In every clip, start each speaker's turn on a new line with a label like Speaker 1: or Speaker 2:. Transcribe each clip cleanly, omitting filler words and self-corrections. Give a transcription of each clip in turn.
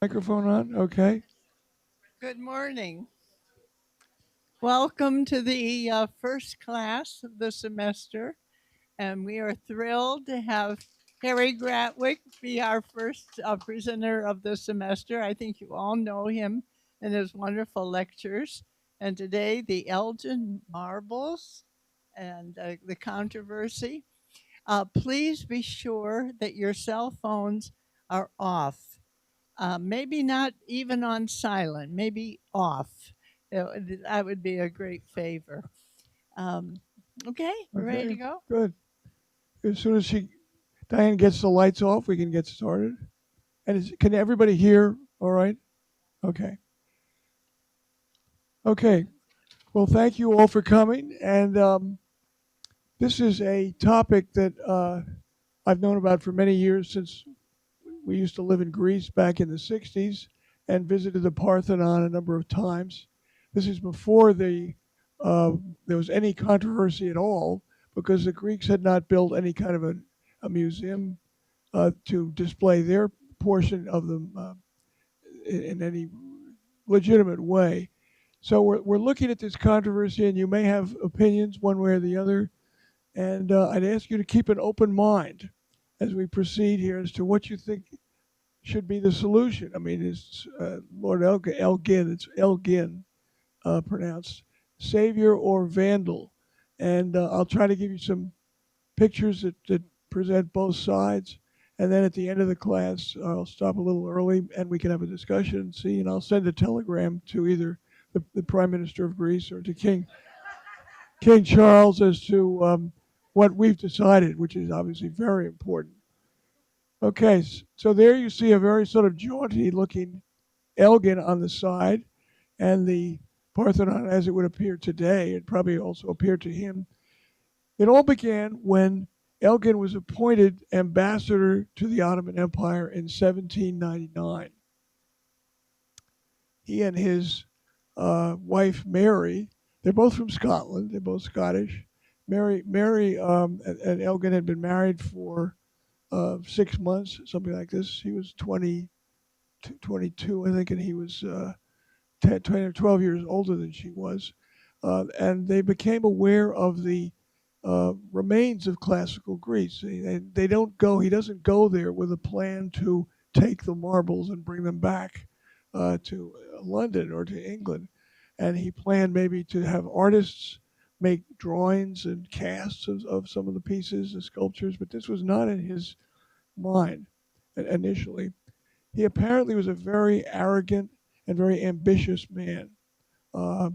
Speaker 1: Microphone on? Okay.
Speaker 2: Good morning. Welcome to the first class of the semester, and we are thrilled to have Harry Gratwick be our first presenter of the semester. I think you all know him and his wonderful lectures. And today, the Elgin Marbles and the controversy. Please be sure that your cell phones are off. Maybe not even on silent, maybe off. That would be a great favor. Um, okay, we're ready to
Speaker 1: Okay.
Speaker 2: go.
Speaker 1: Good. As soon as Diane gets the lights off, we can get started. And can everybody hear? All right. Okay. Okay. Well, thank you all for coming. And this is a topic that I've known about for many years since we used to live in Greece back in the 60s and visited the Parthenon a number of times. This is before there was any controversy at all because the Greeks had not built any kind of a museum to display their portion of them in any legitimate way. So we're looking at this controversy, and you may have opinions one way or the other. And I'd ask you to keep an open mind as we proceed here as to what you think should be the solution. I mean, it's Lord Elgin, it's Elgin pronounced, savior or vandal. And I'll try to give you some pictures that present both sides. And then at the end of the class, I'll stop a little early and we can have a discussion and see. And I'll send a telegram to either the Prime Minister of Greece or to King Charles as to what we've decided, which is obviously very important. Okay, so there you see a very sort of jaunty looking Elgin on the side, and the Parthenon as it would appear today. It probably also appeared to him. It all began when Elgin was appointed ambassador to the Ottoman Empire in 1799. He and his wife Mary, they're both from Scotland. They're both Scottish. Mary and Elgin had been married for 6 months, something like this. He was 22, I think, and he was 10, 20 or 12 years older than she was. And they became aware of the remains of classical Greece. They don't go, he doesn't go there with a plan to take the marbles and bring them back to London or to England. And he planned maybe to have artists make drawings and casts of some of the pieces, the sculptures, but this was not in his mind initially. He apparently was a very arrogant and very ambitious man. Uh,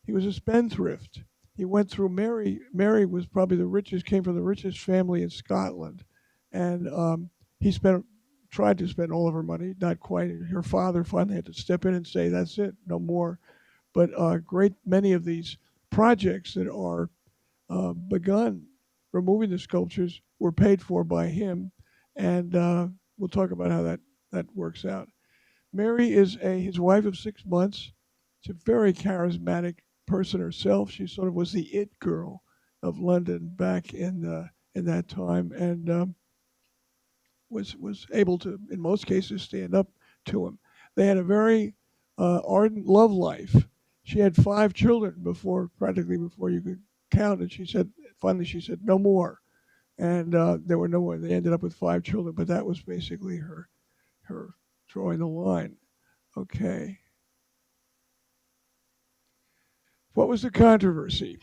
Speaker 1: he was a spendthrift. He went through Mary. Mary was probably the richest, came from the richest family in Scotland, and he tried to spend all of her money. Not quite. Her father finally had to step in and say, "That's it, no more." But a great many of these projects that are begun, removing the sculptures, were paid for by him, and we'll talk about how that works out. Mary is his wife of 6 months. She's a very charismatic person herself. She sort of was the it girl of London back in that time, and was able to, in most cases, stand up to him. They had a very ardent love life. She had 5 children practically before you could count, and she said no more, and there were no more. They ended up with 5 children, but that was basically her drawing the line. Okay. What was the controversy?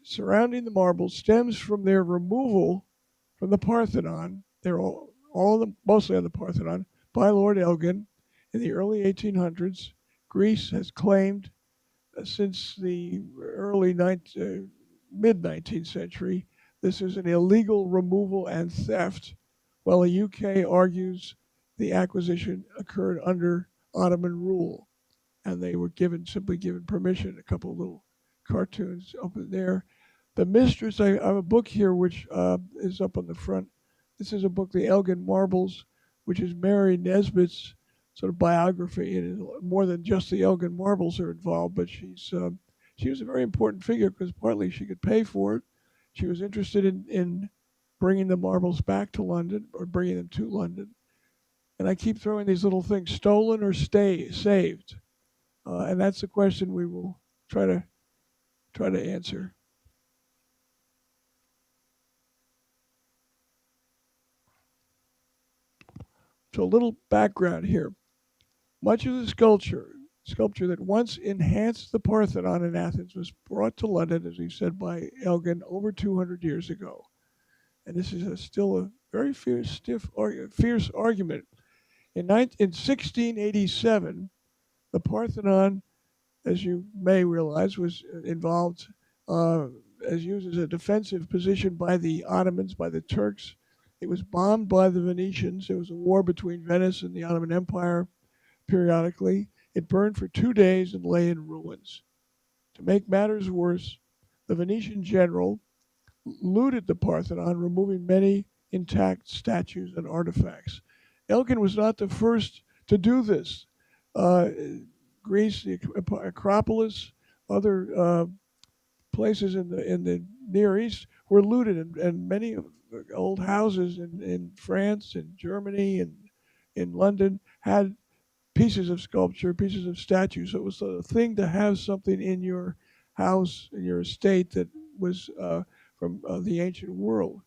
Speaker 1: Surrounding the marbles stems from their removal from the Parthenon. They're mostly on the Parthenon by Lord Elgin in the early 1800s. Greece has claimed since the mid 19th century this is an illegal removal and theft, while the UK argues the acquisition occurred under Ottoman rule, and they were simply given permission. A couple of little cartoons up there. The Mistress, I have a book here which is up on the front. This is a book, The Elgin Marbles, which is Mary Nesbitt's sort of biography. And more than just the Elgin Marbles are involved, but she was a very important figure because partly she could pay for it. She was interested in bringing the marbles back to London or bringing them to London. And I keep throwing these little things: stolen or saved. And that's the question we will try to answer. So a little background here. Much of the sculpture that once enhanced the Parthenon in Athens was brought to London, as we said, by Elgin over 200 years ago. And this is still a very fierce argument. In 1687, the Parthenon, as you may realize, was involved as used as a defensive position by the Ottomans, by the Turks. It was bombed by the Venetians. There was a war between Venice and the Ottoman Empire periodically. It burned for 2 days and lay in ruins. To make matters worse, the Venetian general looted the Parthenon, removing many intact statues and artifacts. Elgin was not the first to do this. Uh, Greece, the Acropolis, other places in the Near East were looted, and many of the old houses in France and Germany and in London had pieces of sculpture, pieces of statues. So it was a thing to have something in your house, in your estate, that was from the ancient world.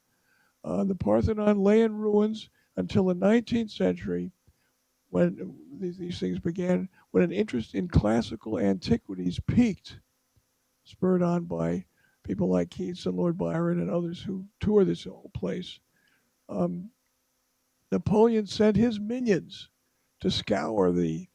Speaker 1: The Parthenon lay in ruins until the 19th century, when these things began, when an interest in classical antiquities peaked, spurred on by people like Keats and Lord Byron and others who toured this whole place. Um, Napoleon sent his minions to scour the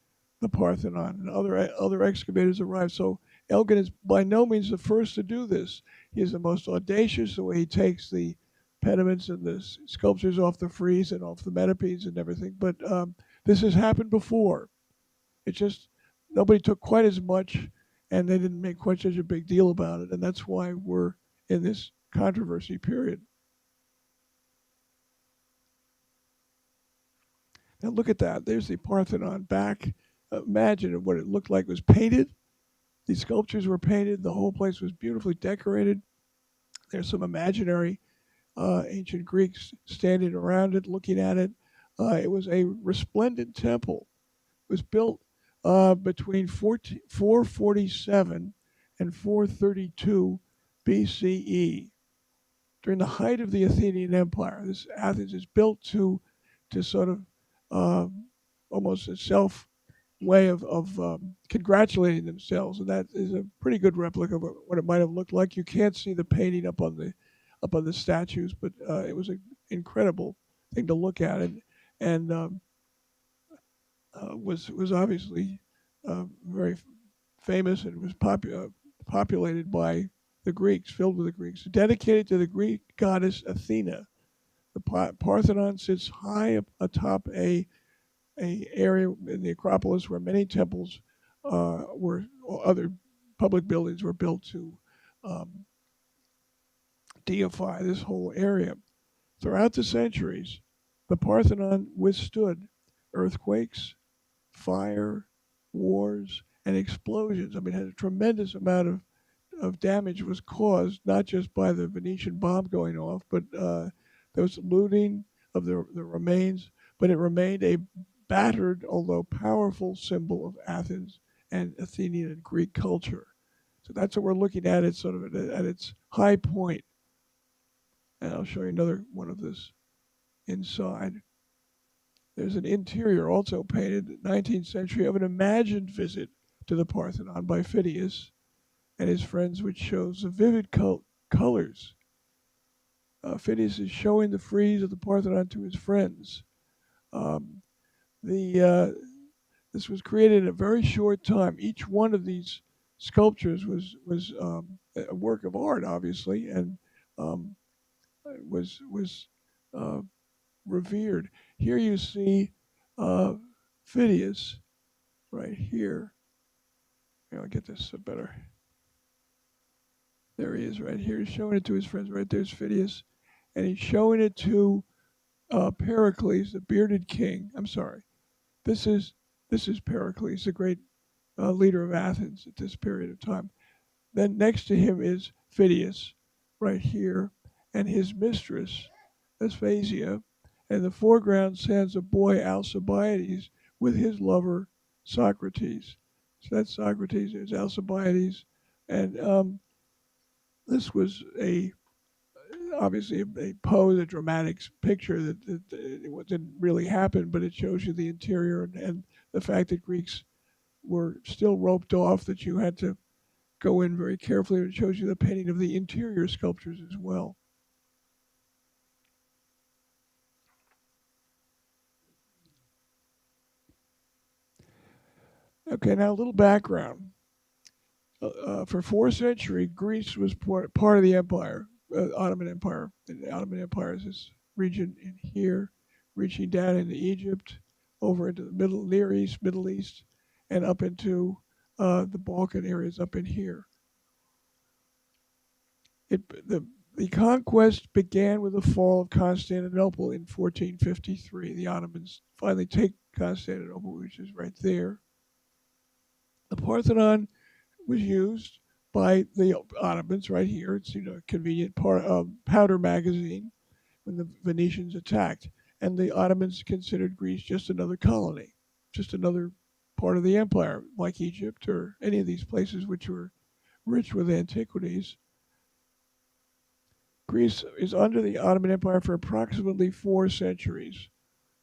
Speaker 1: Parthenon, and other excavators arrived. So Elgin is by no means the first to do this. He is the most audacious, the way he takes the pediments and the sculptures off the frieze and off the metopes and everything. But this has happened before. It's just nobody took quite as much, and they didn't make quite such a big deal about it, and that's why we're in this controversy period. Now look at that. There's the Parthenon back. Imagine what it looked like. It was painted. These sculptures were painted. The whole place was beautifully decorated. There's some imaginary ancient Greeks standing around it, looking at it. It was a resplendent temple. It was built between 447 and 432 BCE, during the height of the Athenian Empire. This Athens is built to sort of almost a self way of congratulating themselves, and that is a pretty good replica of what it might have looked like. You can't see the painting up on the statues, but it was an incredible thing to look at, and was obviously very famous, and was populated by the Greeks, filled with the Greeks, dedicated to the Greek goddess Athena. The Parthenon sits high up atop a area in the Acropolis where many temples or other public buildings were built to deify this whole area. Throughout the centuries, the Parthenon withstood earthquakes, fire, wars, and explosions. I mean, it had a tremendous amount of damage was caused, not just by the Venetian bomb going off, but there was looting of the remains, but it remained a battered, although powerful, symbol of Athens and Athenian and Greek culture. So that's what we're looking at. It's sort of at its high point. And I'll show you another one of this inside. There's an interior also painted in the 19th century of an imagined visit to the Parthenon by Phidias and his friends, which shows the vivid colors. Phidias is showing the frieze of the Parthenon to his friends. This was created in a very short time. Each one of these sculptures was a work of art, obviously, and was revered. Here you see Phidias right here. I'll get this better. There he is right here. He's showing it to his friends. Right there's Phidias. And he's showing it to Pericles, the bearded king. I'm sorry. This is Pericles, the great leader of Athens at this period of time. Then next to him is Phidias, right here, and his mistress, Aspasia, And in the foreground stands a boy, Alcibiades, with his lover, Socrates. So that's Socrates, there's Alcibiades. And this was obviously a pose, a dramatic picture that it didn't really happen, but it shows you the interior and the fact that Greeks were still roped off, that you had to go in very carefully. It shows you the painting of the interior sculptures as well. Okay, now a little background. For 4th century, Greece was part of the empire, Ottoman Empire. And the Ottoman Empire is this region in here, reaching down into Egypt, over into the Near East, Middle East, and up into the Balkan areas up in here. It, the conquest began with the fall of Constantinople in 1453. The Ottomans finally take Constantinople, which is right there. The Parthenon was used by the Ottomans right here. It's a convenient powder magazine when the Venetians attacked, and the Ottomans considered Greece just another colony, just another part of the empire, like Egypt or any of these places which were rich with antiquities. Greece is under the Ottoman Empire for approximately 4 centuries.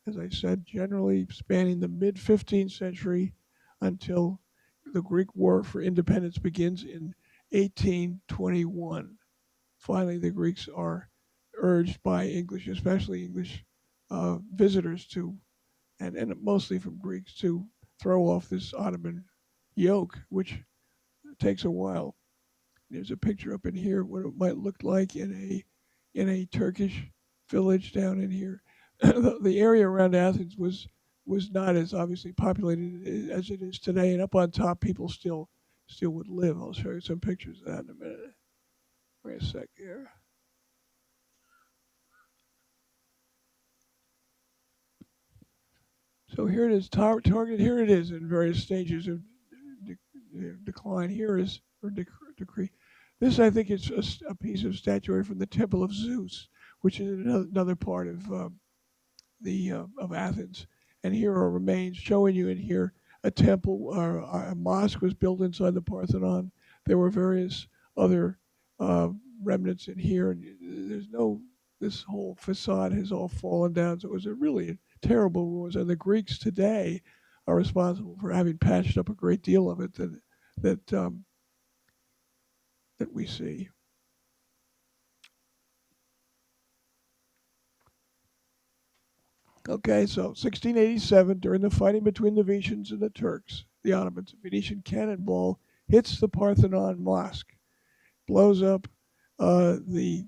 Speaker 1: As I said, generally spanning the mid 15th century until the Greek War for Independence begins in 1821. Finally, the Greeks are urged by English, especially English visitors and mostly from Greeks, to throw off this Ottoman yoke, which takes a while. There's a picture up in here what it might look like in a Turkish village down in here. The area around Athens was not as obviously populated as it is today, and up on top, people still would live. I'll show you some pictures of that in a minute. Wait a sec here. So here it is, target. Here it is in various stages of decline. Here is or decree. This, I think, is a piece of statuary from the Temple of Zeus, which is another part of of Athens. And here are remains showing you in here a temple or a mosque was built inside the Parthenon. There were various other remnants in here, and there's no. This whole facade has all fallen down. So it was a really terrible ruins, and the Greeks today are responsible for having patched up a great deal of it that that we see. Okay, so 1687, during the fighting between the Venetians and the Turks, the Ottomans, a Venetian cannonball hits the Parthenon Mosque, blows up. The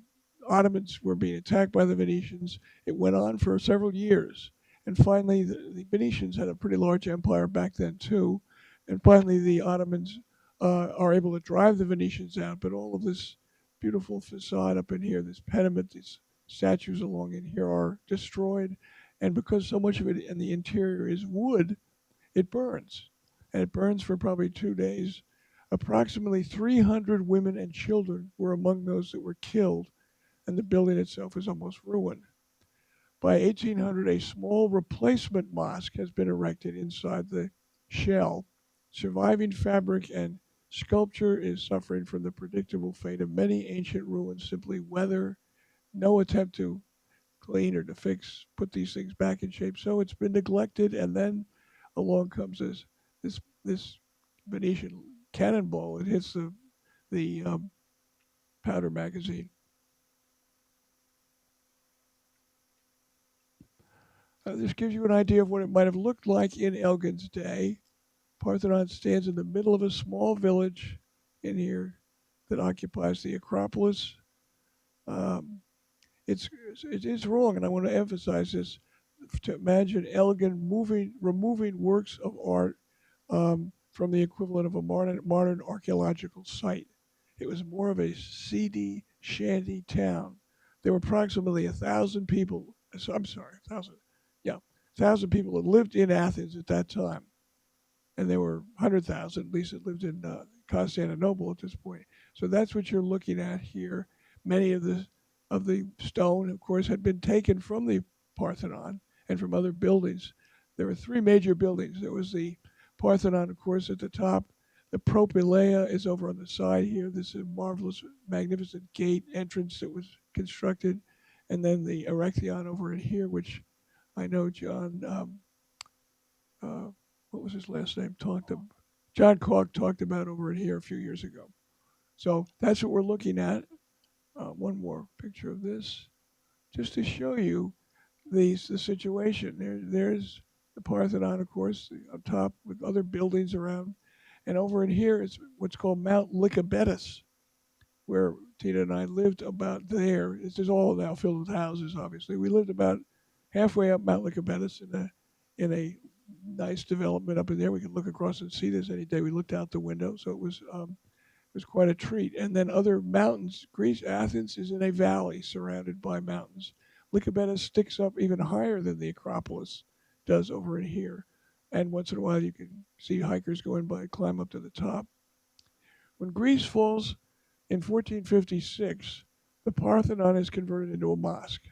Speaker 1: Ottomans were being attacked by the Venetians. It went on for several years. And finally, the Venetians had a pretty large empire back then, too. And finally, the Ottomans are able to drive the Venetians out. But all of this beautiful facade up in here, this pediment, these statues along in here are destroyed. And because so much of it in the interior is wood, it burns. And it burns for probably 2 days. Approximately 300 women and children were among those that were killed, and the building itself is almost ruined. By 1800, a small replacement mosque has been erected inside the shell. Surviving fabric and sculpture is suffering from the predictable fate of many ancient ruins, simply weather, no attempt to clean or to fix, put these things back in shape. So it's been neglected, and then along comes this Venetian cannonball. It hits the powder magazine. This gives you an idea of what it might have looked like in Elgin's day. Parthenon stands in the middle of a small village in here that occupies the Acropolis. It is wrong, and I want to emphasize this, to imagine Elgin removing works of art from the equivalent of a modern archaeological site. It was more of a seedy, shanty town. There were approximately 1,000 people. I'm sorry, 1,000. Yeah, 1,000 people that lived in Athens at that time, and there were 100,000 at least that lived in Constantinople at this point. So that's what you're looking at here. Many of the stone, of course, had been taken from the Parthenon and from other buildings. There were three major buildings. There was the Parthenon, of course, at the top. The Propylaea is over on the side here. This is a marvelous, magnificent gate entrance that was constructed. And then the Erechtheion over in here, which I know John, uh, what was his last name? John Cork talked about over in here a few years ago. So that's what we're looking at. One more picture of this, just to show you the situation. There's the Parthenon, of course, up top with other buildings around. And over in here is what's called Mount Lycabettus, where Tina and I lived about there. This is all now filled with houses, obviously. We lived about halfway up Mount Lycabettus in a nice development up in there. We could look across and see this any day. We looked out the window, so it was quite a treat. And then other mountains. Greece, Athens is in a valley surrounded by mountains. Lycabettus sticks up even higher than the Acropolis does over in here. And once in a while you can see hikers going by, climb up to the top. When Greece falls in 1456, the Parthenon is converted into a mosque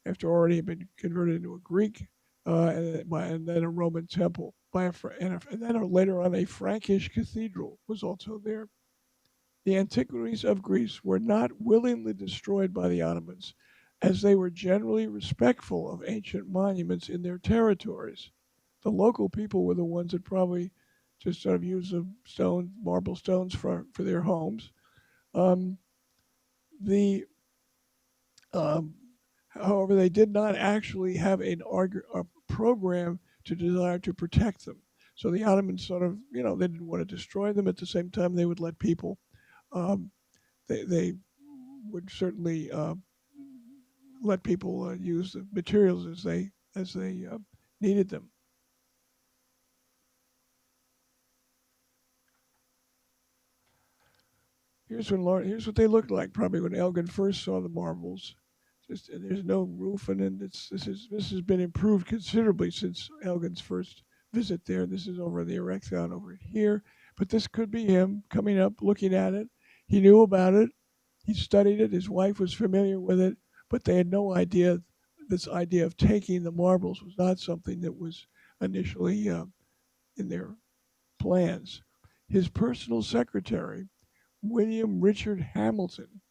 Speaker 1: after already had been converted into a Greek and then a Roman temple. And then later on, a Frankish cathedral was also there. The antiquities of Greece were not willingly destroyed by the Ottomans, as they were generally respectful of ancient monuments in their territories. The local people were the ones that probably just sort of used the marble stones for their homes. Um, the However, they did not actually have a program to desire to protect them. So the Ottomans sort of, they didn't want to destroy them. At the same time, they would let people. Um, they would certainly let people use the materials as they needed them. Here's what they looked like probably when Elgin first saw the marbles. Just there's no roof, and then this has been improved considerably since Elgin's first visit there. This is over the Erechtheion over here, but this could be him coming up, looking at it. He knew about it. He studied it. His wife was familiar with it, but they had no idea. This idea of taking the marbles was not something that was initially in their plans. His personal secretary, William Richard Hamilton,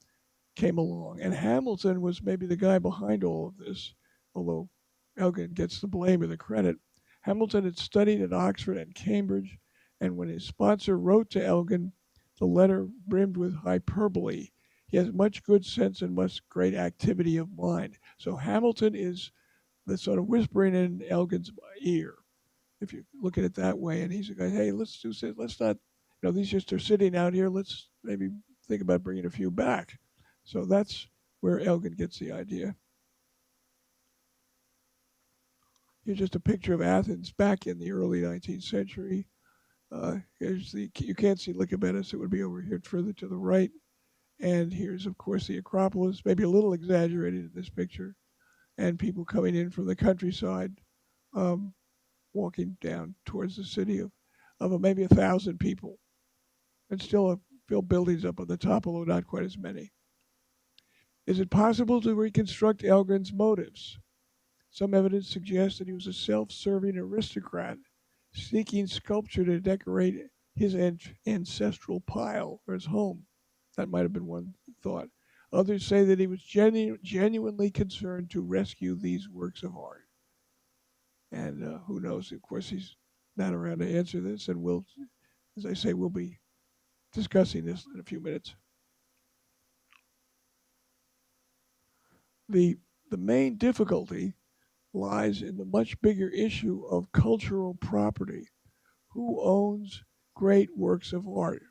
Speaker 1: came along. And Hamilton was maybe the guy behind all of this, although Elgin gets the blame or the credit. Hamilton had studied at Oxford and Cambridge, and when his sponsor wrote to Elgin, the letter brimmed with hyperbole. He has much good sense and much great activity of mind. So Hamilton is the sort of whispering in Elgin's ear, if you look at it that way. And he's a guy, hey, let's not, these just are sitting out here. Let's maybe think about bringing a few back. So that's where Elgin gets the idea. Here's just a picture of Athens back in the early 19th century. You can't see Lycabettus. It would be over here further to the right. And here's, of course, the Acropolis, maybe a little exaggerated in this picture, and people coming in from the countryside, walking down towards the city of maybe 1,000 people. And still buildings up on the top, although not quite as many. Is it possible to reconstruct Elgin's motives? Some evidence suggests that he was a self-serving aristocrat seeking sculpture to decorate his ancestral pile or his home. That might have been one thought. Others say that he was genuinely concerned to rescue these works of art. And who knows? Of course, he's not around to answer this, and as I say, we'll be discussing this in a few minutes. The main difficulty lies in the much bigger issue of cultural property. Who owns great works of art?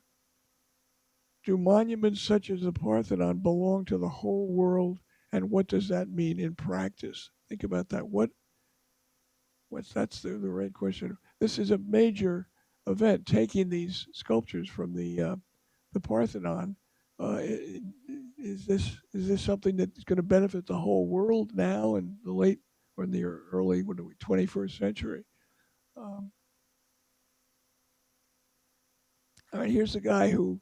Speaker 1: Do monuments such as the Parthenon belong to the whole world, and what does that mean in practice? Think about that. That's the right question. This is a major event, taking these sculptures from the Parthenon. Is this something that's going to benefit the whole world now in the late or in the early 21st century? Here's the guy who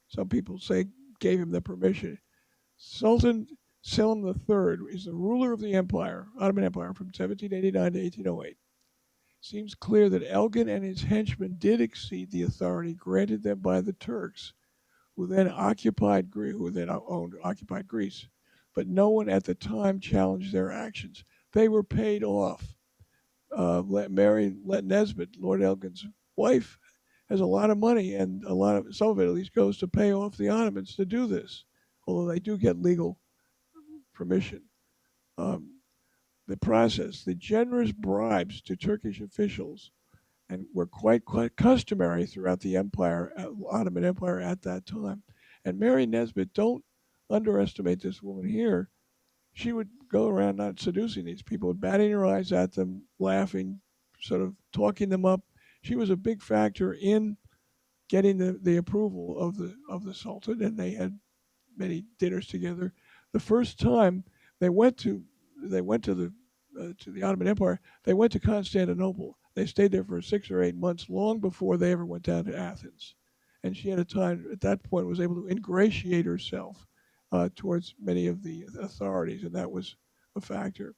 Speaker 1: some people say gave him the permission. Sultan Selim III is the ruler of the empire, Ottoman Empire, from 1789 to 1808. Seems clear that Elgin and his henchmen did exceed the authority granted them by the Turks, who then occupied Greece. But no one at the time challenged their actions. They were paid off. Mary Nesbit, Lord Elgin's wife, has a lot of money, and some of it at least goes to pay off the Ottomans to do this, although they do get legal permission. Um, the process, the generous bribes to Turkish officials, and were quite customary throughout the empire, Ottoman Empire at that time. And Mary Nesbit, don't underestimate this woman here. She would go around not seducing these people, batting her eyes at them, laughing, sort of talking them up. She was a big factor in getting the approval of the Sultan, and they had many dinners together. The first time they went to to the Ottoman Empire, they went to Constantinople. They stayed there for 6 or 8 months, long before they ever went down to Athens. And she had a time at that point was able to ingratiate herself towards many of the authorities, and that was a factor.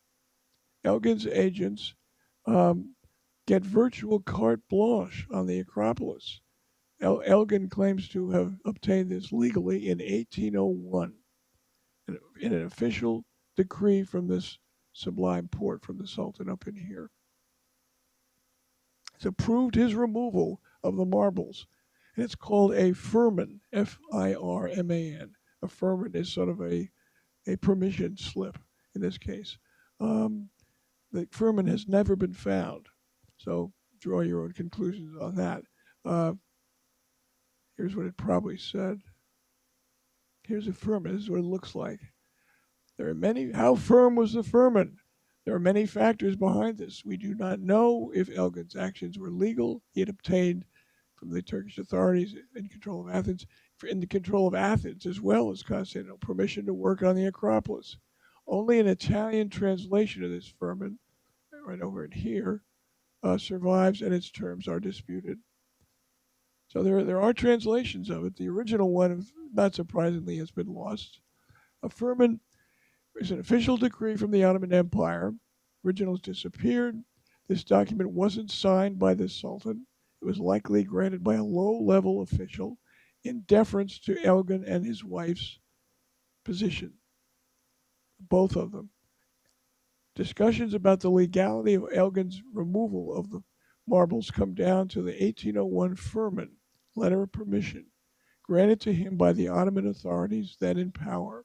Speaker 1: Elgin's agents um, get virtual carte blanche on the Acropolis. Elgin claims to have obtained this legally in 1801 in an official decree from this sublime port from the Sultan up in here. It's approved his removal of the marbles, and it's called a firman, Firman. A firman is sort of a permission slip in this case. Um, the firman has never been found, so draw your own conclusions on that. Uh, Here's what it probably said. Here's a firman. This is what it looks like. There are many. How firm was the firman? There are many factors behind this. We do not know if Elgin's actions were legal. He had obtained from the Turkish authorities in control of Athens, in the control of Athens as well as Constantinople, permission to work on the Acropolis. Only an Italian translation of this firman, right over in here, survives, and its terms are disputed. So there are translations of it. The original one, not surprisingly, has been lost. A firman is an official decree from the Ottoman Empire. Originals disappeared. This document wasn't signed by the Sultan. It was likely granted by a low-level official in deference to Elgin and his wife's position, both of them. Discussions about the legality of Elgin's removal of the marbles come down to the 1801 firman, letter of permission, granted to him by the Ottoman authorities then in power.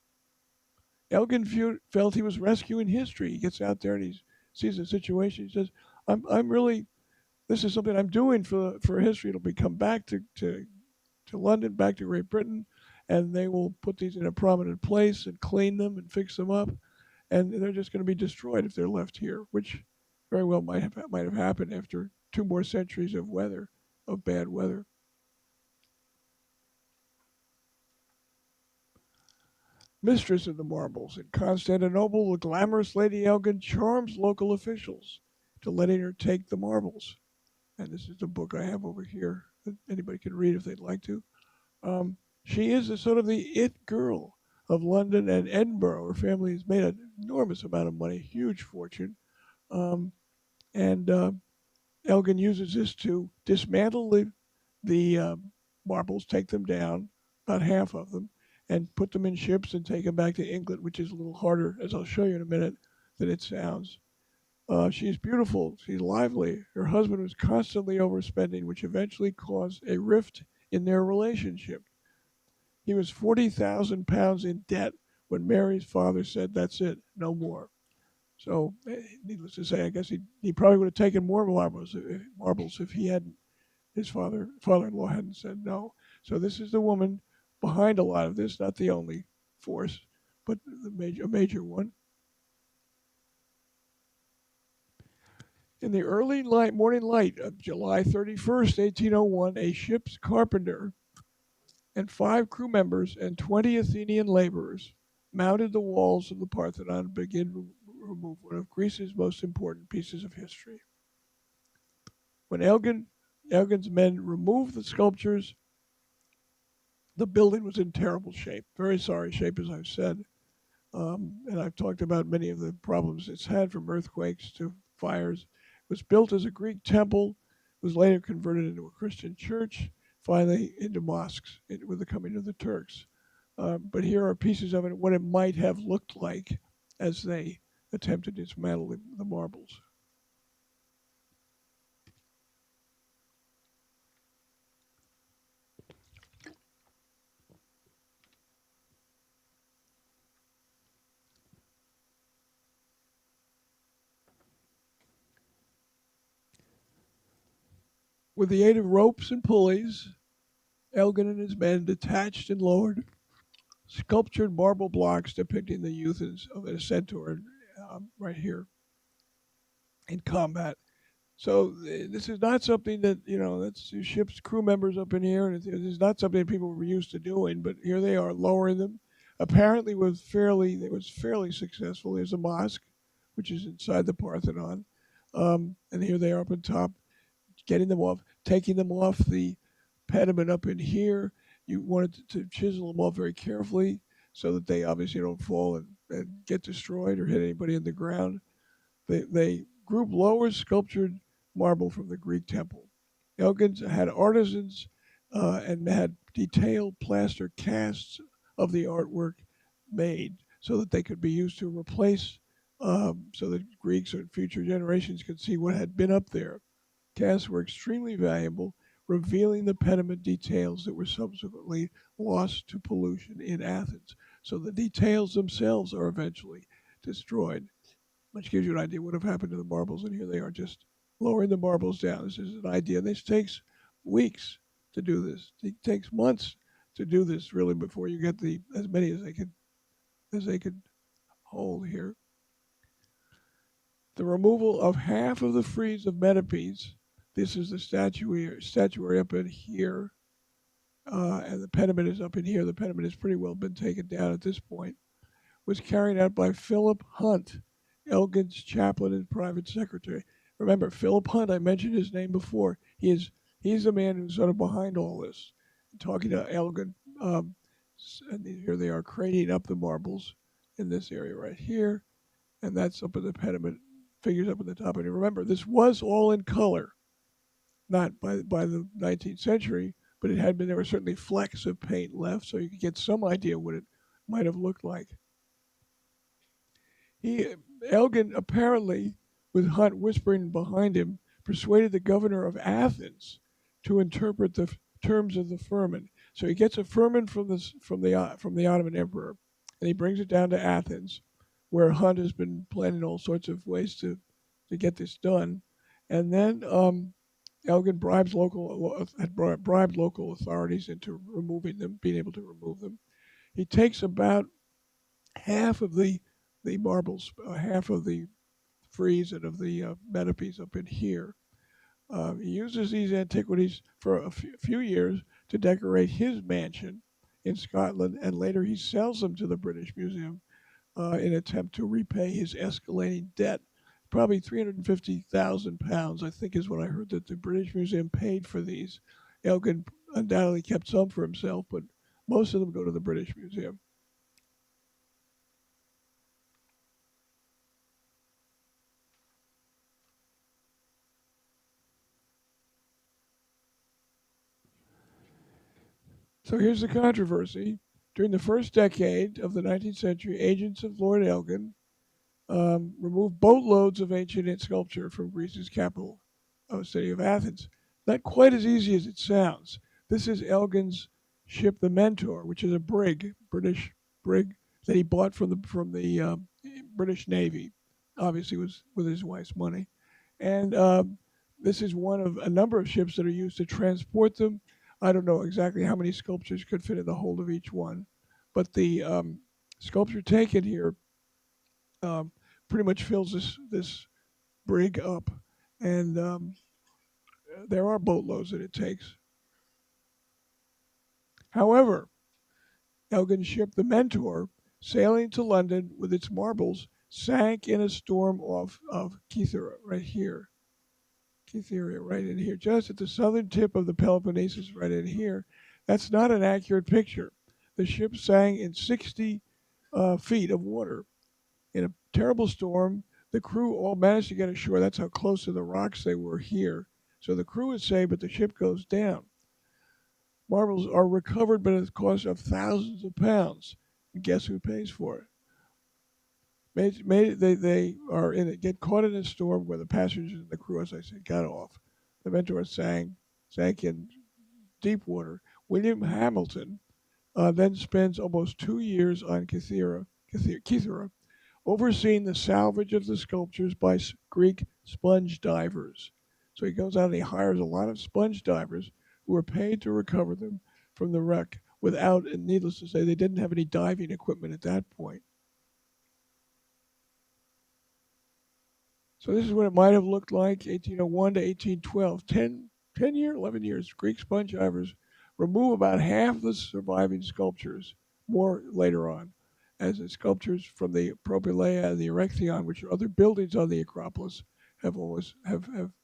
Speaker 1: Elgin felt he was rescuing history. He gets out there and he sees the situation. He says, I'm really, this is something I'm doing for history. It'll be come back to London, back to Great Britain, and they will put these in a prominent place and clean them and fix them up. And they're just going to be destroyed if they're left here, which very well might have happened after 2 more centuries of bad weather. Mistress of the marbles. In Constantinople, the glamorous Lady Elgin charms local officials to letting her take the marbles. And this is the book I have over here that anybody can read if they'd like to. She is sort of the it girl of London and Edinburgh. Her family has made an enormous amount of money, huge fortune. And Elgin uses this to dismantle the marbles, take them down, about half of them, and put them in ships and take them back to England, which is a little harder, as I'll show you in a minute, than it sounds. She's beautiful. She's lively. Her husband was constantly overspending, which eventually caused a rift in their relationship. He was £40,000 in debt when Mary's father said, "That's it, no more." So, needless to say, I guess he probably would have taken more marbles if he hadn't, his father-in-law hadn't said no. So this is the woman behind a lot of this, not the only force, but a major one. In the early morning light of July 31st, 1801, a ship's carpenter and 5 crew members and 20 Athenian laborers mounted the walls of the Parthenon and began to remove one of Greece's most important pieces of history. When Elgin's men removed the sculptures, the building was in terrible shape, very sorry shape, as I've said. And I've talked about many of the problems it's had, from earthquakes to fires. It was built as a Greek temple, was later converted into a Christian church, finally into mosques with the coming of the Turks. But here are pieces of it, what it might have looked like as they attempted to dismantle the marbles. With the aid of ropes and pulleys, Elgin and his men detached and lowered sculptured marble blocks depicting the youth of a centaur right here in combat. So this is not something that, that's the ship's crew members up in here, and it is not something that people were used to doing. But here they are lowering them. Apparently, it was fairly successful. There's a mosque, which is inside the Parthenon, and here they are up on top, getting them off, taking them off the pediment up in here. You wanted to chisel them off very carefully so that they obviously don't fall and get destroyed or hit anybody in the ground. They group lower sculptured marble from the Greek temple. Elgins had artisans and had detailed plaster casts of the artwork made so that they could be used to replace, so that Greeks or future generations could see what had been up there. Casts were extremely valuable, revealing the pediment details that were subsequently lost to pollution in Athens. So the details themselves are eventually destroyed, which gives you an idea what have happened to the marbles. And here they are, just lowering the marbles down. This is an idea. This takes weeks to do this. It takes months to do this, really, before you get as many as they could hold here. The removal of half of the frieze of Metopes. This is the statuary up in here, and the pediment is up in here. The pediment has pretty well been taken down at this point. Was carried out by Philip Hunt, Elgin's chaplain and private secretary. Remember, Philip Hunt, I mentioned his name before. He's the man who's sort of behind all this. Talking to Elgin, and here they are craning up the marbles in this area right here, and that's up at the pediment, figures up at the top. And remember, this was all in color, not by the 19th century, but there were certainly flecks of paint left, so you could get some idea what it might have looked like. Elgin, apparently, with Hunt whispering behind him, persuaded the governor of Athens to interpret the terms of the firman. So he gets a firman from the Ottoman emperor, and he brings it down to Athens, where Hunt has been planning all sorts of ways to get this done. And then Elgin bribed local authorities into removing them, being able to remove them. He takes about half of the marbles, half of the frieze and of the metopes up in here. He uses these antiquities for a few years to decorate his mansion in Scotland, and later he sells them to the British Museum in an attempt to repay his escalating debt. Probably £350,000, I think, is what I heard that the British Museum paid for these. Elgin undoubtedly kept some for himself, but most of them go to the British Museum. So here's the controversy. During the first decade of the 19th century, agents of Lord Elgin removed boatloads of ancient sculpture from Greece's capital, city of Athens. Not quite as easy as it sounds. This is Elgin's ship, the Mentor, which is a British brig that he bought from the British Navy. Obviously, was with his wife's money, and this is one of a number of ships that are used to transport them. I don't know exactly how many sculptures could fit in the hold of each one, but the sculpture taken here pretty much fills this brig up, and there are boatloads that it takes. However, Elgin's ship, the Mentor, sailing to London with its marbles, sank in a storm off of Kythera, right here. Kytheria, right in here, just at the southern tip of the Peloponnesus, right in here. That's not an accurate picture. The ship sank in 60 feet of water. In a terrible storm, the crew all managed to get ashore. That's how close to the rocks they were here. So the crew is saved, but the ship goes down. Marbles are recovered, but at the cost of thousands of pounds. And guess who pays for it? They are in it, get caught in a storm where the passengers and the crew, as I said, got off. The Ventura sank in deep water. William Hamilton then spends almost 2 years on Kythera, overseeing the salvage of the sculptures by Greek sponge divers. So he goes out and he hires a lot of sponge divers who are paid to recover them from the wreck without, and needless to say, they didn't have any diving equipment at that point. So this is what it might have looked like, 1801 to 1812. 11 years. Greek sponge divers remove about half the surviving sculptures, more later on, as the sculptures from the Propylaea and the Erechtheion, which are other buildings on the Acropolis, have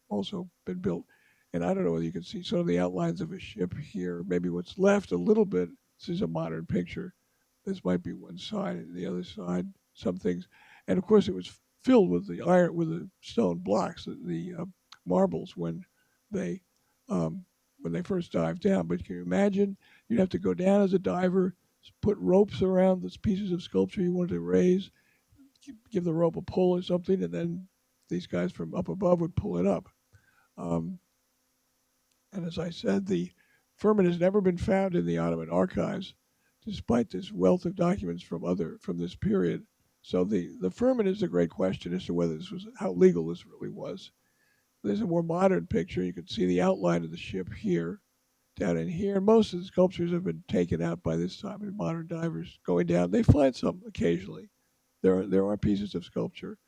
Speaker 1: also been built. And I don't know whether you can see some of the outlines of a ship here, maybe what's left a little bit. This is a modern picture. This might be one side, and the other side, some things. And of course, it was filled with the iron, with the stone blocks, the marbles they when they first dived down. But can you imagine? You'd have to go down as a diver, put ropes around those pieces of sculpture you wanted to raise, give the rope a pull or something, and then these guys from up above would pull it up. Um, and as I said, the firman has never been found in the Ottoman archives, despite this wealth of documents from this period. So the firman is a great question as to whether this was how legal this really was. There's a more modern picture. You can see the outline of the ship here, down in here. Most of the sculptures have been taken out by this time, and modern divers going down. They find some occasionally. There are pieces of sculpture.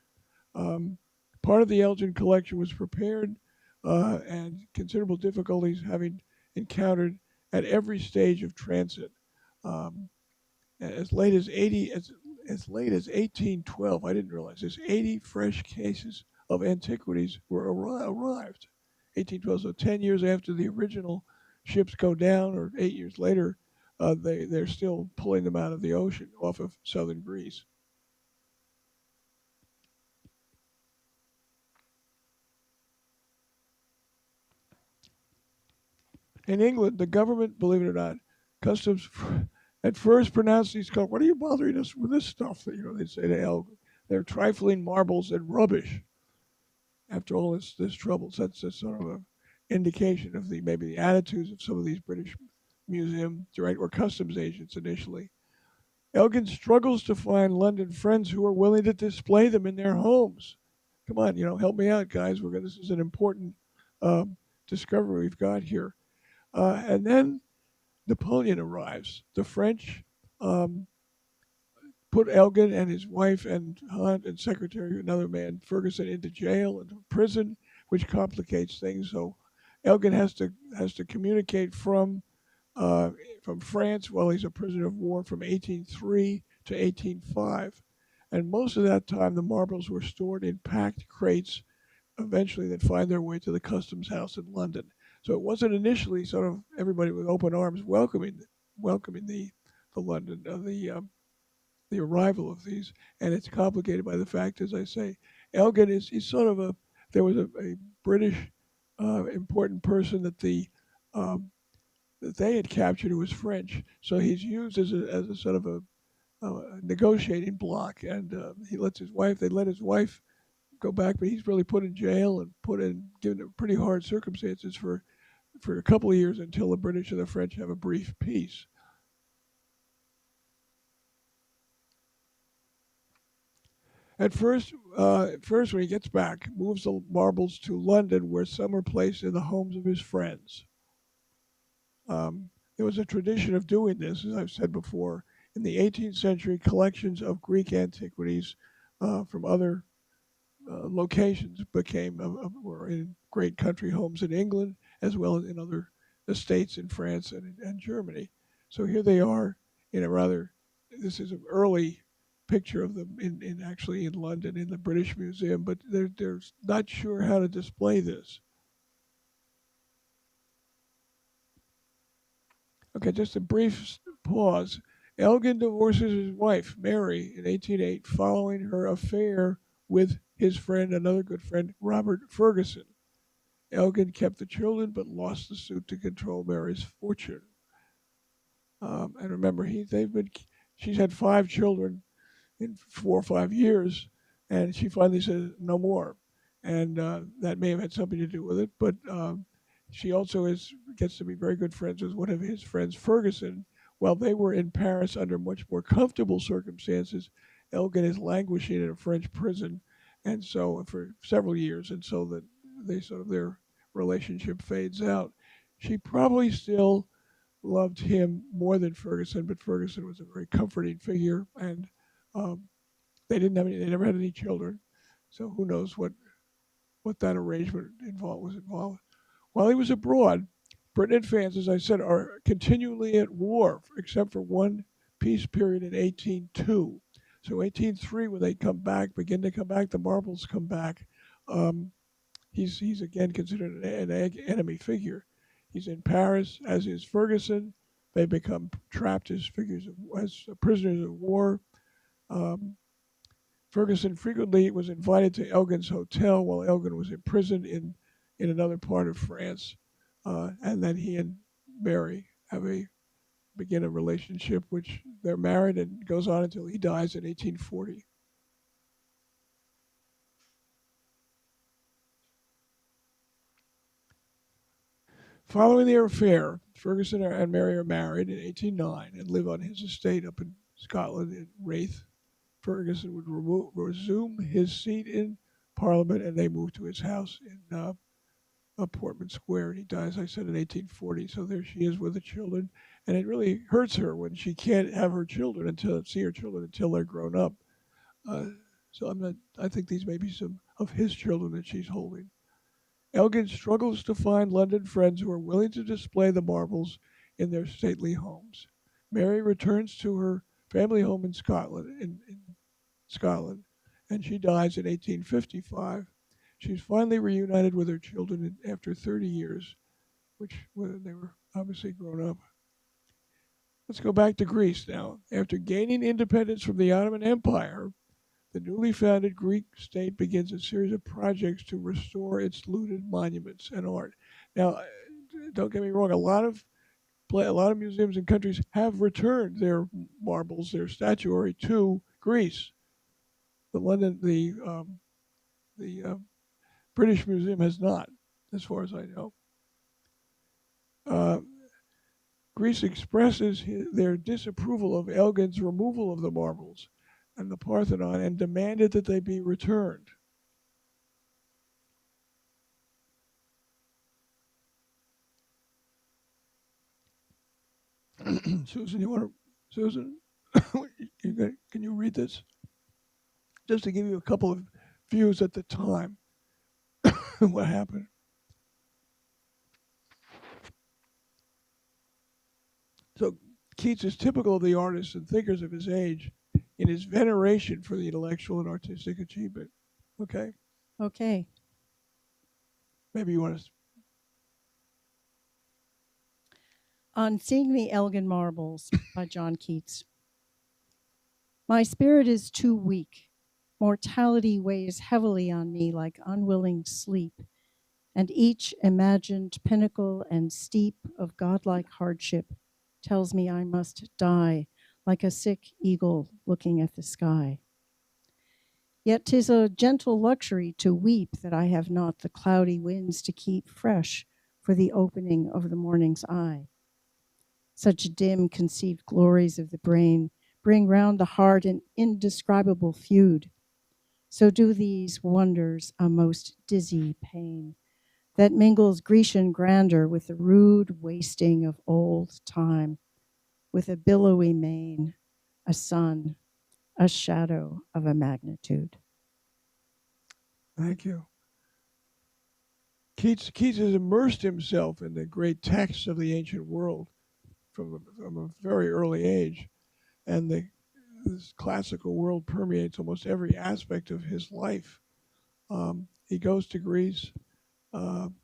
Speaker 1: Um, Part of the Elgin collection was prepared, and considerable difficulties having encountered at every stage of transit. Um, as late as 1812, I didn't realize this. 80 fresh cases of antiquities were arrived. 1812, so 10 years after the original ships go down, or 8 years later, they're still pulling them out of the ocean off of southern Greece. In England, the government, believe it or not, customs at first pronounced these called, "What are you bothering us with this stuff?" That they say to Elgin. They're trifling marbles and rubbish. After all this trouble, so that's a sort of an indication of maybe the attitudes of some of these British museum direct or customs agents initially. Elgin struggles to find London friends who are willing to display them in their homes. Come on, help me out, guys. This is an important discovery we've got here. And then Napoleon arrives. The French um, put Elgin and his wife and Hunt and secretary, another man, Ferguson, into jail and prison, which complicates things. So Elgin has to communicate from France while he's a prisoner of war from 1803 to 1805. And most of that time, the marbles were stored in packed crates, eventually they'd find their way to the customs house in London. So it wasn't initially sort of everybody with open arms welcoming the London the arrival of these, and it's complicated by the fact, as I say, Elgin he's sort of there was a British important person that they had captured who was French, so he's used as a sort of a negotiating block, and they let his wife go back, but he's really put in jail and given pretty hard circumstances for a couple of years until the British and the French have a brief peace. At first, when he gets back, moves the marbles to London, where some are placed in the homes of his friends. There was a tradition of doing this, as I've said before. In the 18th century, collections of Greek antiquities from other locations were in great country homes in England, as well as in other estates in France and Germany. So here they are this is an early picture of them actually in London in the British Museum, but they're not sure how to display this. Okay, just a brief pause. Elgin divorces his wife, Mary, in 1808, following her affair with his friend, another good friend, Robert Ferguson. Elgin kept the children but lost the suit to control Mary's fortune. And remember, she's had 5 children in 4 or 5 years, and she finally said no more, and that may have had something to do with it. But she also gets to be very good friends with one of his friends, Ferguson. While they were in Paris under much more comfortable circumstances, Elgin is languishing in a French prison, and so for several years, and so that their relationship fades out. She probably still loved him more than Ferguson, but Ferguson was a very comforting figure, and um, they never had any children, so who knows what that arrangement was involved. While he was abroad, Britain and France, as I said, are continually at war, except for one peace period in 1802. So 1803, when they begin to come back, the Marbles come back. Um, he's again considered an enemy figure. He's in Paris, as is Ferguson. They become trapped as prisoners of war. Um, Ferguson frequently was invited to Elgin's hotel while Elgin was imprisoned in another part of France, and then he and Mary begin a relationship, which they're married and goes on until he dies in 1840. Following their affair, Ferguson and Mary are married in 1809 and live on his estate up in Scotland in Raith. Ferguson would resume his seat in Parliament, and they moved to his house in Portman Square. And he dies, I said, in 1840. So there she is with the children, and it really hurts her when she can't have see her children until they're grown up. Uh, so I think these may be some of his children that she's holding. Elgin struggles to find London friends who are willing to display the marbles in their stately homes. Mary returns to her family home in Scotland, and she dies in 1855. She's finally reunited with her children after 30 years, when they were obviously grown up. Let's go back to Greece now. After gaining independence from the Ottoman Empire, the newly founded Greek state begins a series of projects to restore its looted monuments and art. Now, don't get me wrong, a lot of museums and countries have returned their marbles, their statuary to Greece. The British Museum has not, as far as I know. Uh, Greece expresses their disapproval of Elgin's removal of the marbles and the Parthenon and demanded that they be returned. Susan, can you read this? Just to give you a couple of views at the time, what happened. So Keats is typical of the artists and thinkers of his age in his veneration for the intellectual and artistic achievement. Okay?
Speaker 3: Okay.
Speaker 1: Maybe you want to.
Speaker 3: On Seeing the Elgin Marbles by John Keats. My spirit is too weak. Mortality weighs heavily on me like unwilling sleep, and each imagined pinnacle and steep of godlike hardship tells me I must die like a sick eagle looking at the sky. Yet 'tis a gentle luxury to weep that I have not the cloudy winds to keep fresh for the opening of the morning's eye. Such dim conceived glories of the brain bring round the heart an indescribable feud. So do these wonders a most dizzy pain that mingles Grecian grandeur with the rude wasting of old time, with a billowy main, a sun, a shadow of a magnitude.
Speaker 1: Thank you. Keats has immersed himself in the great texts of the ancient world from a very early age, and this classical world permeates almost every aspect of his life. He goes to Greece,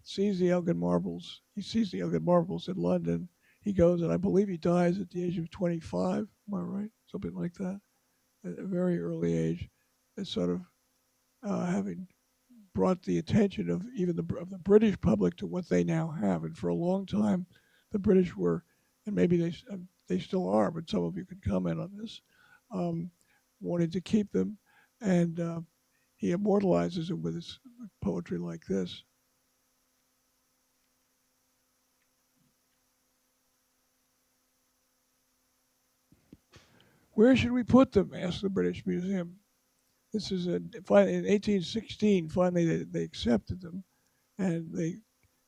Speaker 1: sees the Elgin Marbles. He sees the Elgin Marbles in London. He goes, and I believe he dies at the age of 25. Am I right? Something like that. At a very early age, and sort of having brought the attention of even of the British public to what they now have. And for a long time, the British were, and maybe they still are, but some of you could comment on this, um, wanted to keep them, and he immortalizes them with his poetry like this. Where should we put them? Asked the British Museum. This is in 1816. Finally, they accepted them, and they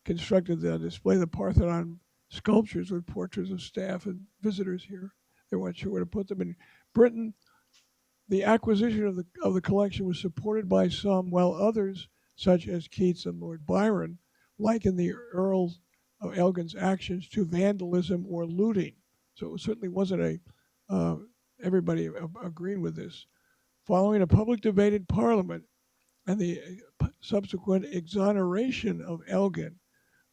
Speaker 1: constructed the display the Parthenon sculptures with portraits of staff and visitors here. They weren't sure where to put them. In Britain, the acquisition of the collection was supported by some, while others, such as Keats and Lord Byron, likened the Earl of Elgin's actions to vandalism or looting. So it certainly wasn't everybody agreeing with this. Following a public debate in Parliament and the subsequent exoneration of Elgin,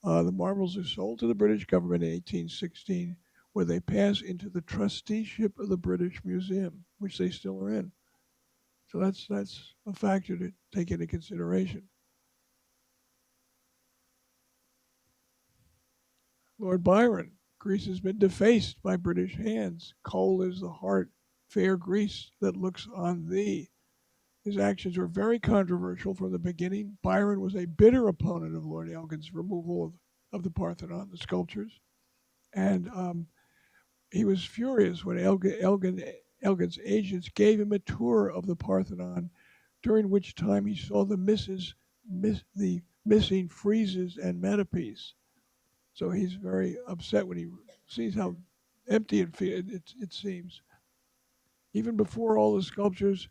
Speaker 1: the marbles are sold to the British government in 1816, where they pass into the trusteeship of the British Museum, which they still are in. So that's a factor to take into consideration. Lord Byron, Greece has been defaced by British hands. Cold is the heart, fair Greece that looks on thee. His actions were very controversial from the beginning. Byron was a bitter opponent of Lord Elgin's removal of the Parthenon, the sculptures. And he was furious when Elgin's agents gave him a tour of the Parthenon, during which time he saw the missing friezes and metapiece. So he's very upset when he sees how empty it seems. Even before all the sculptures,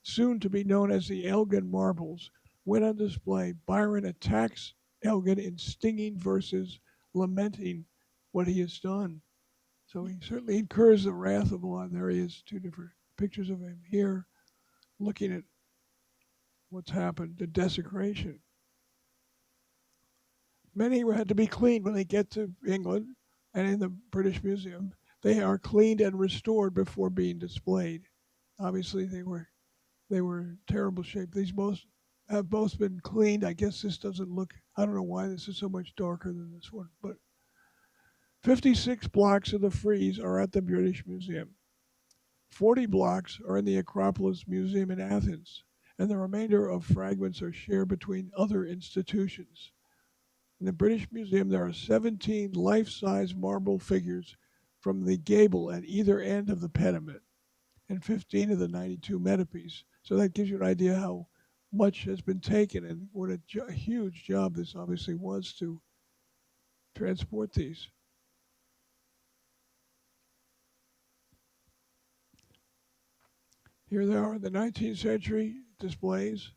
Speaker 1: soon to be known as the Elgin Marbles, went on display, Byron attacks Elgin in stinging verses, lamenting what he has done. So he certainly incurs the wrath of a lot. There he is, two different pictures of him here, looking at what's happened, the desecration. Many had to be cleaned when they get to England and in the British Museum. They are cleaned and restored before being displayed. Obviously, they were in terrible shape. These have both been cleaned. I guess this doesn't look, I don't know why this is so much darker than this one, but 56 blocks of the frieze are at the British Museum. 40 blocks are in the Acropolis Museum in Athens, and the remainder of fragments are shared between other institutions. In the British Museum, there are 17 life-size marble figures from the gable at either end of the pediment, and 15 of the 92 metapiece. So that gives you an idea how much has been taken and what a huge job this obviously was to transport these. Here they are in the 19th century displays.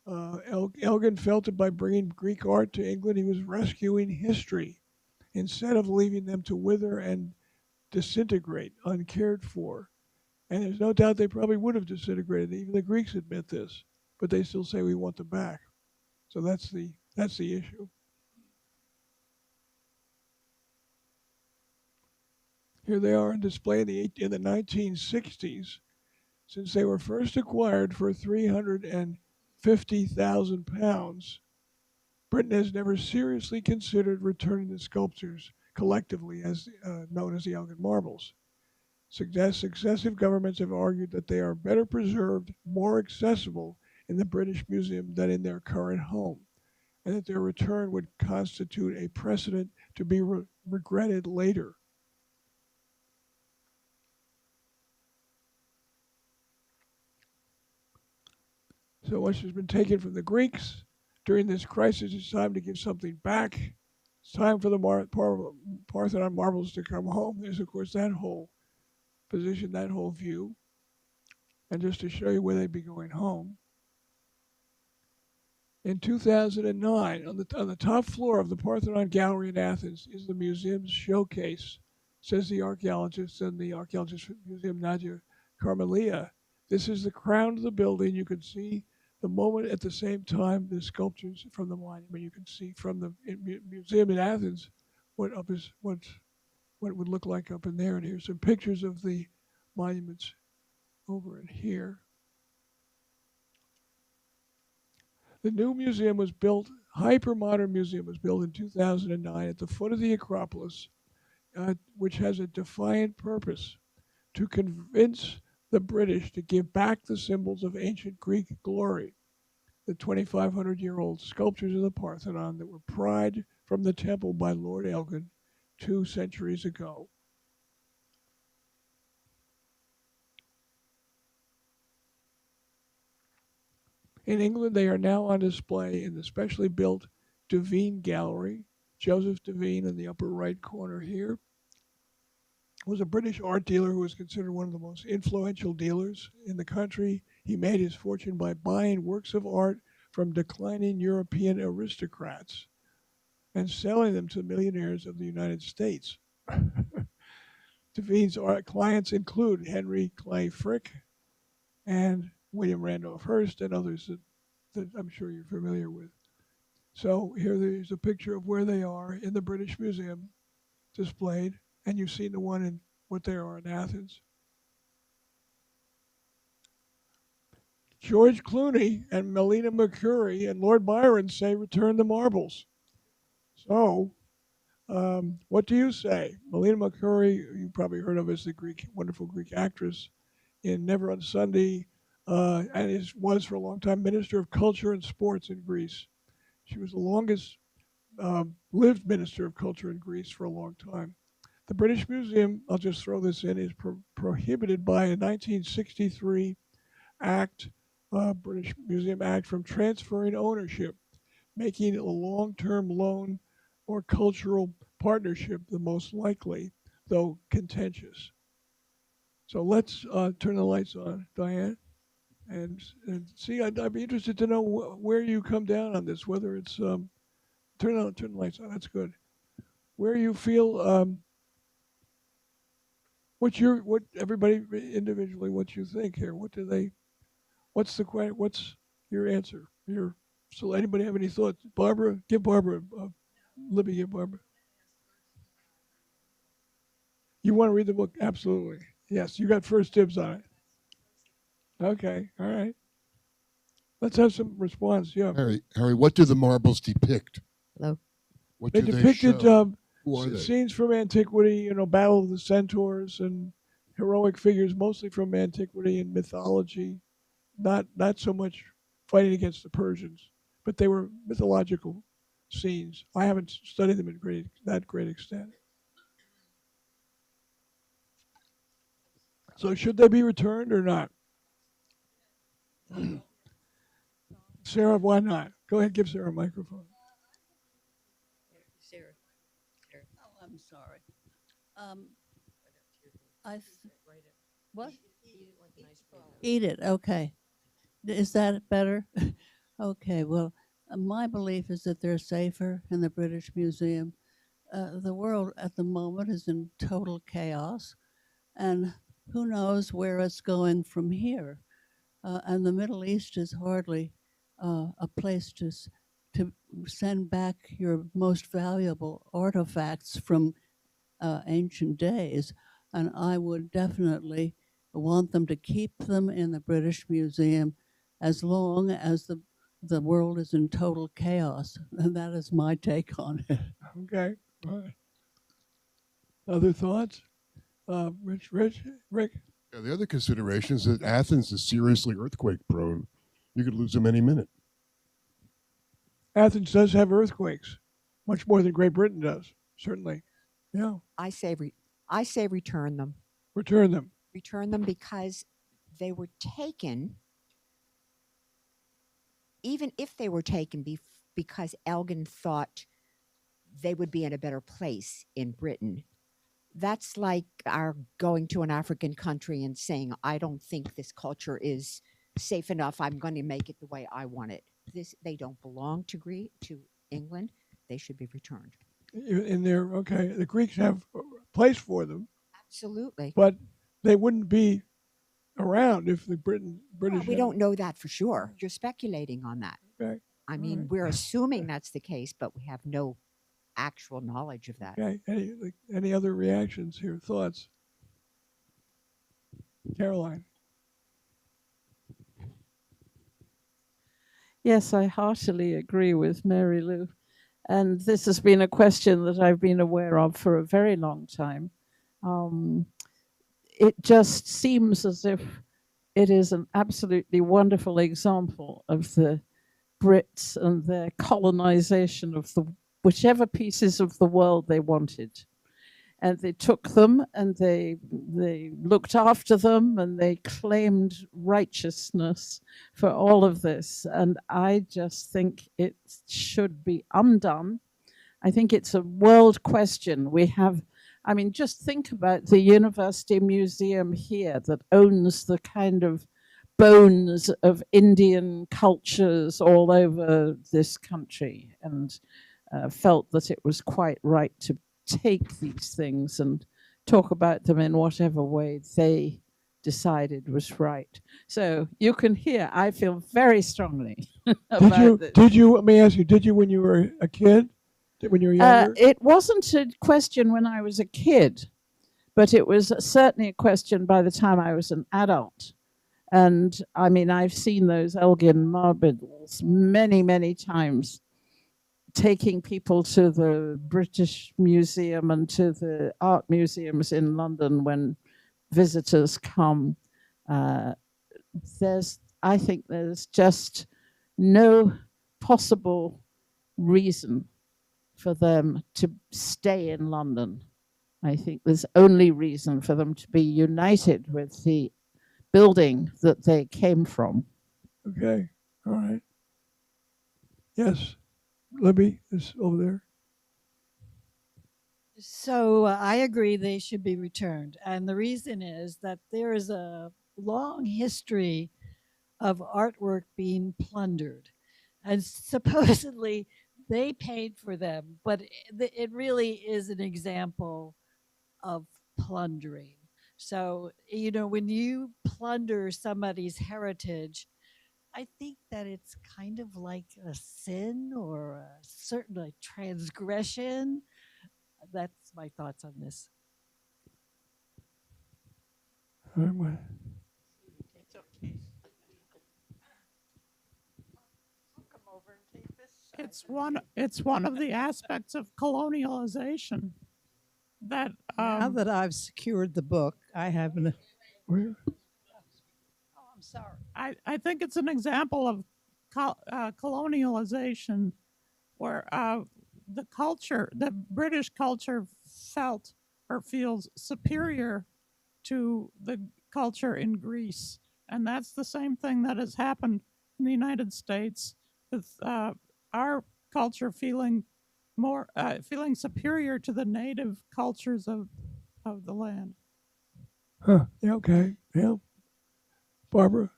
Speaker 1: Elgin felt that by bringing Greek art to England, he was rescuing history instead of leaving them to wither and disintegrate uncared for. And there's no doubt they probably would have disintegrated. Even the Greeks admit this, but they still say we want them back. So that's the issue. Here they are on display in the 1960s. Since they were first acquired for £350,000, Britain has never seriously considered returning the sculptures collectively, as known as the Elgin Marbles. Successive governments have argued that they are better preserved, more accessible in the British Museum than in their current home, and that their return would constitute a precedent to be regretted later. So much has been taken from the Greeks. During this crisis, it's time to give something back. It's time for the Parthenon marbles to come home. There's, of course, that whole position, that whole view. And just to show you where they'd be going home. In 2009, on the top floor of the Parthenon Gallery in Athens is the museum's showcase, says the archaeologist and the Archaeologist Museum, Nadia Carmelia. This is the crown of the building. You can see the moment at the same time the sculptures from the monument. You can see from the museum in Athens what it would look like up in there. And here's some pictures of the monuments over in here. The new museum was built, hyper-modern museum was built in 2009 at the foot of the Acropolis, which has a defiant purpose to convince the British to give back the symbols of ancient Greek glory, the 2,500-year-old sculptures of the Parthenon that were pried from the temple by Lord Elgin 2 centuries ago. In England, they are now on display in the specially built Devine Gallery. Joseph Devine, in the upper right corner here, was a British art dealer who was considered one of the most influential dealers in the country. He made his fortune by buying works of art from declining European aristocrats and selling them to millionaires of the United States. Devine's art clients include Henry Clay Frick and William Randolph Hearst and others that I'm sure you're familiar with. So here's a picture of where they are in the British Museum displayed, and you've seen the one in what they are in Athens. George Clooney and Melina Mercouri and Lord Byron say return the marbles. So, what do you say? Melina Mercouri, you probably heard of as the wonderful Greek actress in Never on Sunday, and was for a long time Minister of Culture and Sports in Greece. She was the longest lived Minister of Culture in Greece for a long time. The British Museum, I'll just throw this in, is prohibited by a 1963 act, British Museum Act, from transferring ownership, making a long-term loan or cultural partnership the most likely, though contentious. So let's turn the lights on, Diane, and see. I'd be interested to know where you come down on this. Whether it's turn the lights on. That's good. Where you feel. What everybody individually, what you think here? What's your answer? So anybody have any thoughts? Barbara, give Barbara. Libby, give Barbara. You want to read the book? Absolutely. Yes, you got first dibs on it. Okay, all right. Let's have some response. Yeah.
Speaker 4: Harry, what do the marbles depict?
Speaker 5: Hello.
Speaker 4: What
Speaker 1: They
Speaker 4: do
Speaker 1: depicted
Speaker 4: they show? Who are they?
Speaker 1: scenes from antiquity, Battle of the Centaurs and heroic figures, mostly from antiquity and mythology. Not so much fighting against the Persians, but they were mythological scenes. I haven't studied them in that great extent. So should they be returned or not? Sarah, why not? Go ahead, give Sarah a microphone.
Speaker 5: Sarah.
Speaker 6: Oh, I'm sorry. What? Eat it. Okay. Is that better? Okay. Well, my belief is that they're safer in the British Museum. The world at the moment is in total chaos, and who knows where it's going from here. And the Middle East is hardly a place to send back your most valuable artifacts from ancient days. And I would definitely want them to keep them in the British Museum as long as the world is in total chaos. And that is my take on it.
Speaker 1: Okay. All right. Other thoughts? Rick?
Speaker 4: Yeah, the other consideration is that Athens is seriously earthquake prone. You could lose them any minute.
Speaker 1: Athens does have earthquakes, much more than Great Britain does, certainly. Yeah.
Speaker 5: I say return them.
Speaker 1: Return them.
Speaker 5: Return them because they were taken. Even if they were taken because Elgin thought they would be in a better place in Britain, that's like our going to an African country and saying, I don't think this culture is safe enough. I'm going to make it the way I want it. They don't belong to England. They should be returned.
Speaker 1: Okay, the Greeks have a place for them.
Speaker 5: Absolutely.
Speaker 1: But they wouldn't be around if the British.
Speaker 5: Well, we don't know that for sure. You're speculating on that.
Speaker 1: Okay.
Speaker 5: I mean, we're assuming that's the case, but we have no actual knowledge of that.
Speaker 1: Okay. Any other reactions here? Thoughts? Caroline.
Speaker 7: Yes, I heartily agree with Mary Lou. And this has been a question that I've been aware of for a very long time. It just seems as if it is an absolutely wonderful example of the Brits and their colonization of the whichever pieces of the world they wanted. And they took them and they looked after them and they claimed righteousness for all of this. And I just think it should be undone. I think it's a world question. We have, I mean, just think about the University Museum here that owns the kind of bones of Indian cultures all over this country, and felt that it was quite right to take these things and talk about them in whatever way they decided was right. So you can hear, I feel very strongly about this.
Speaker 1: Did you, let me ask you, did you when you were a kid? When you were younger?
Speaker 7: It wasn't a question when I was a kid, but it was certainly a question by the time I was an adult. And I mean, I've seen those Elgin Marbles many, many times, taking people to the British Museum and to the art museums in London when visitors come. I think there's just no possible reason for them to stay in London. I think there's only reason for them to be united with the building that they came from.
Speaker 1: Okay, all right. Yes, Libby is over there.
Speaker 8: So I agree they should be returned. And the reason is that there is a long history of artwork being plundered. And supposedly they paid for them, but it really is an example of plundering. So, you know, when you plunder somebody's heritage, I think that it's kind of like a sin or a certain like transgression. That's my thoughts on this.
Speaker 1: All right, well,
Speaker 9: It's one of the aspects of colonialization that
Speaker 6: Now that I've secured the book, I have an.
Speaker 1: where?
Speaker 8: Oh, I'm sorry.
Speaker 9: I think it's an example of colonialization where the British culture felt or feels superior to the culture in Greece. And that's the same thing that has happened in the United States with our culture feeling superior to the native cultures of the land.
Speaker 1: Huh, yeah, okay, yeah. Barbara?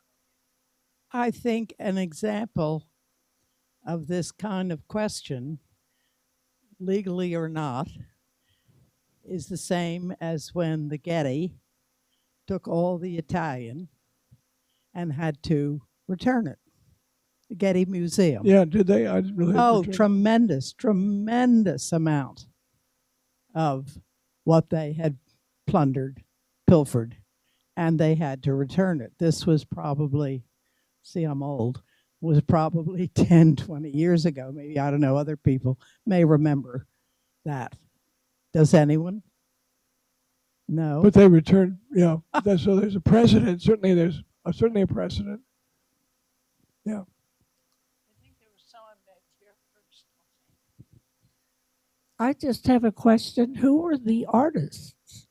Speaker 6: I think an example of this kind of question, legally or not, is the same as when the Getty took all the Italian and had to return it. The Getty Museum.
Speaker 1: Yeah, did they? I didn't really.
Speaker 6: Oh, tremendous amount of what they had plundered, pilfered, and they had to return it. This was probably, see, I'm old, was probably 10, 20 years ago. Maybe, I don't know, other people may remember that. Does anyone? No.
Speaker 1: But they returned, yeah. So there's a precedent. Certainly there's certainly a precedent. Yeah.
Speaker 10: I just have a question. Who were the artists?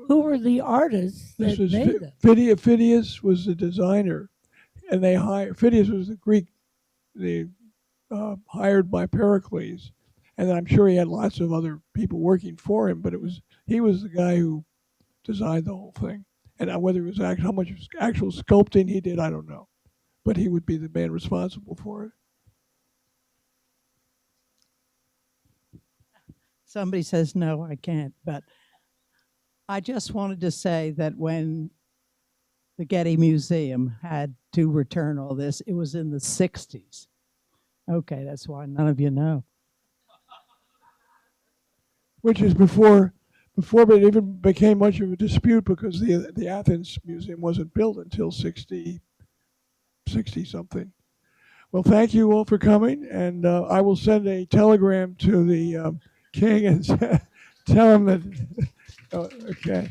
Speaker 10: Who were the artists that made them?
Speaker 1: Phidias was the designer, and they hired, Phidias was the Greek, hired by Pericles, and then I'm sure he had lots of other people working for him, but he was the guy who designed the whole thing. And whether it was how much actual sculpting he did, I don't know, but he would be the man responsible for it.
Speaker 6: Somebody says, no, I can't. But I just wanted to say that when the Getty Museum had to return all this, it was in the 60s. Okay, that's why none of you know.
Speaker 1: Which is before before it even became much of a dispute because the Athens Museum wasn't built until 60 something. Well, thank you all for coming, and I will send a telegram to the king and tell him that. Oh, okay.